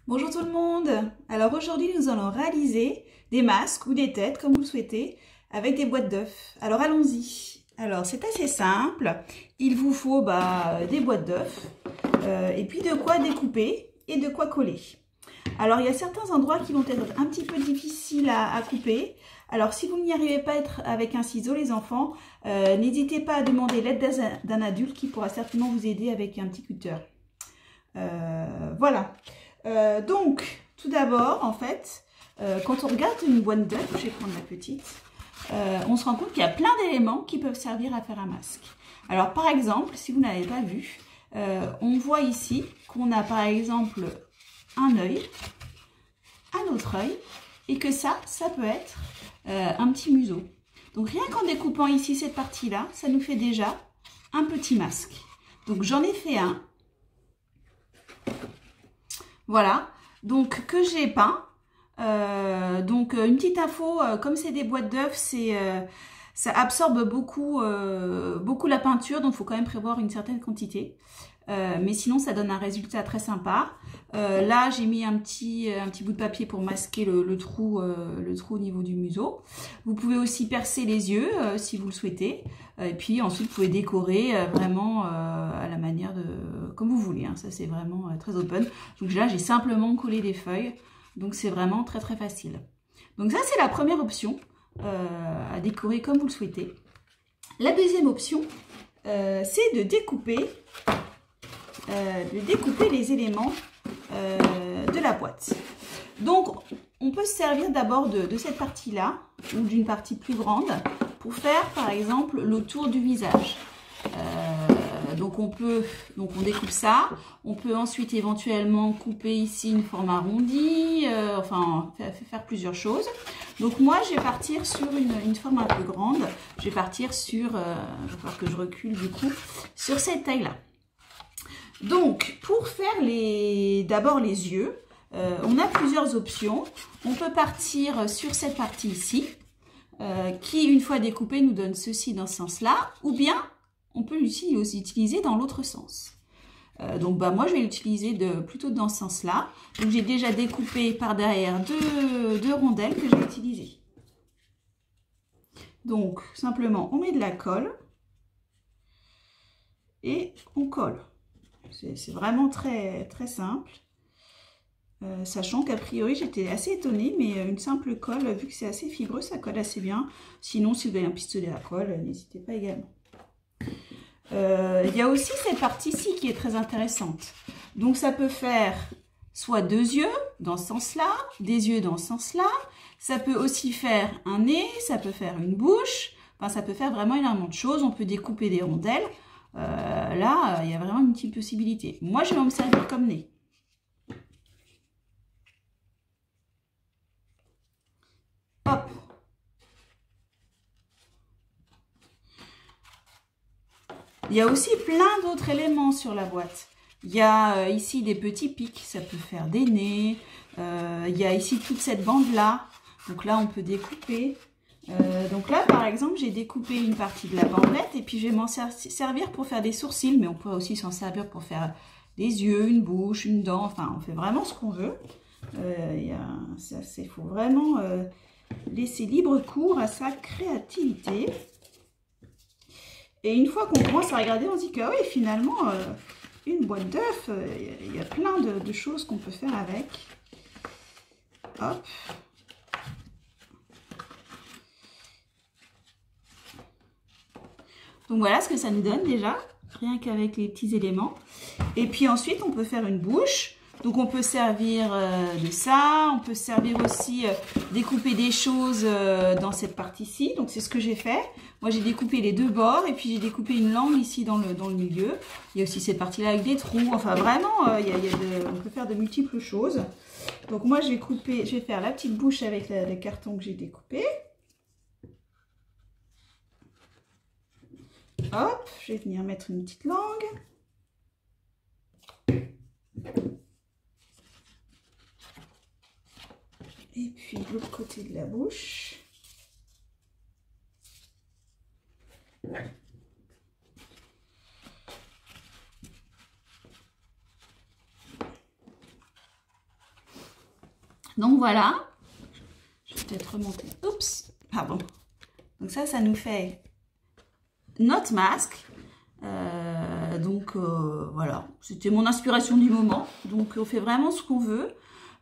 Bonjour tout le monde. Alors aujourd'hui nous allons réaliser des masques ou des têtes comme vous le souhaitez avec des boîtes d'œufs. Alors allons-y. Alors c'est assez simple. Il vous faut des boîtes d'œufs et puis de quoi découper et de quoi coller. Alors il y a certains endroits qui vont être un petit peu difficiles à couper. Alors si vous n'y arrivez pas avec un ciseau les enfants, n'hésitez pas à demander l'aide d'un adulte qui pourra certainement vous aider avec un petit cutter. Voilà. Donc, tout d'abord, en fait, quand on regarde une boîte d'œufs, je vais prendre la petite, on se rend compte qu'il y a plein d'éléments qui peuvent servir à faire un masque. Alors, par exemple, si vous n'avez pas vu, on voit ici qu'on a par exemple un œil, un autre œil, et que ça peut être un petit museau. Donc, rien qu'en découpant ici cette partie-là, ça nous fait déjà un petit masque. Donc, j'en ai fait un. Voilà, donc que j'ai peint. Une petite info, comme c'est des boîtes d'œufs, ça absorbe beaucoup la peinture, donc il faut quand même prévoir une certaine quantité. Mais sinon, ça donne un résultat très sympa. Là, j'ai mis un petit bout de papier pour masquer le trou au niveau du museau. Vous pouvez aussi percer les yeux si vous le souhaitez. Et puis ensuite, vous pouvez décorer vraiment à la manière de comme vous voulez. Hein. Ça, c'est vraiment très open. Donc là, j'ai simplement collé des feuilles. Donc, c'est vraiment très, très facile. Donc ça, c'est la première option à décorer comme vous le souhaitez. La deuxième option, c'est de découper les éléments de la boîte. Donc, on peut se servir d'abord de cette partie-là ou d'une partie plus grande pour faire, par exemple, le tour du visage. Donc, on découpe ça. On peut ensuite éventuellement couper ici une forme arrondie, faire plusieurs choses. Donc, moi, je vais partir sur une forme un peu grande. Je vais partir sur, il va falloir que je recule du coup, sur cette taille-là. Donc, pour faire d'abord les yeux, on a plusieurs options. On peut partir sur cette partie ici, qui, une fois découpée, nous donne ceci dans ce sens-là, ou bien on peut aussi utiliser dans l'autre sens. Moi, je vais l'utiliser plutôt dans ce sens-là. Donc, j'ai déjà découpé par derrière deux rondelles que je vais utiliser. Donc, simplement, on met de la colle et on colle. C'est vraiment très, très simple. Sachant qu'a priori, j'étais assez étonnée, mais une simple colle, vu que c'est assez fibreux, ça colle assez bien. Sinon, si vous avez un pistolet à colle, n'hésitez pas également. Il y a aussi cette partie-ci qui est très intéressante. Donc, ça peut faire soit deux yeux dans ce sens-là, des yeux dans ce sens-là. Ça peut aussi faire un nez, ça peut faire une bouche. Enfin, ça peut faire vraiment énormément de choses. On peut découper des rondelles. Là, il y a vraiment une petite possibilité. Moi, je vais me servir comme nez. Hop. Il y a aussi plein d'autres éléments sur la boîte. Il y a ici des petits pics, ça peut faire des nez. Il y a ici toute cette bande-là. Donc là, on peut découper. Donc là, par exemple, j'ai découpé une partie de la bandelette et puis je vais m'en servir pour faire des sourcils, mais on peut aussi s'en servir pour faire des yeux, une bouche, une dent. Enfin, on fait vraiment ce qu'on veut. Il faut vraiment laisser libre cours à sa créativité. Et une fois qu'on commence à regarder, on se dit que oui, finalement, une boîte d'œufs, il y a plein de choses qu'on peut faire avec. Hop. Donc voilà ce que ça nous donne déjà, rien qu'avec les petits éléments. Et puis ensuite, on peut faire une bouche. Donc on peut servir de ça, on peut servir aussi découper des choses dans cette partie-ci. Donc c'est ce que j'ai fait. Moi j'ai découpé les deux bords et puis j'ai découpé une langue ici dans le milieu. Il y a aussi cette partie-là avec des trous. Enfin vraiment, on peut faire de multiples choses. Donc moi je vais faire la petite bouche avec le carton que j'ai découpé. Hop, je vais venir mettre une petite langue. Et puis l'autre côté de la bouche. Donc voilà, je vais peut-être remonter. Oups, pardon. Donc ça nous fait notre masque. Voilà, c'était mon inspiration du moment. Donc on fait vraiment ce qu'on veut.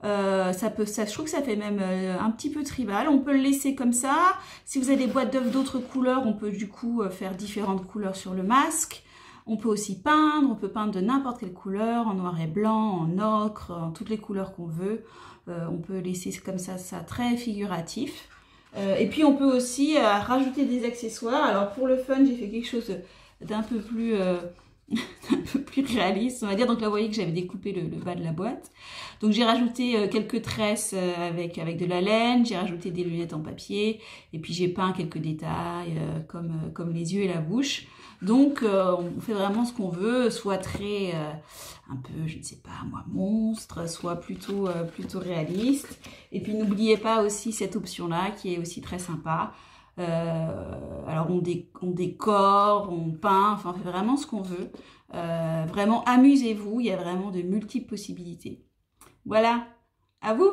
Je trouve que ça fait même un petit peu tribal. On peut le laisser comme ça. Si vous avez des boîtes d'œufs d'autres couleurs, on peut du coup faire différentes couleurs sur le masque. On peut aussi peindre, on peut peindre de n'importe quelle couleur, en noir et blanc, en ocre, en toutes les couleurs qu'on veut. On peut laisser comme ça très figuratif. Et puis on peut aussi rajouter des accessoires. Alors pour le fun, j'ai fait quelque chose d'un peu plus réaliste, on va dire. Donc là, vous voyez que j'avais découpé le bas de la boîte. Donc j'ai rajouté quelques tresses avec de la laine, j'ai rajouté des lunettes en papier, et puis j'ai peint quelques détails comme les yeux et la bouche. Donc on fait vraiment ce qu'on veut, soit très un peu, je ne sais pas moi, monstre, soit plutôt réaliste. Et puis n'oubliez pas aussi cette option-là qui est aussi très sympa. Alors on décore, on peint, enfin on fait vraiment ce qu'on veut. Vraiment amusez-vous, il y a vraiment de multiples possibilités. Voilà, à vous!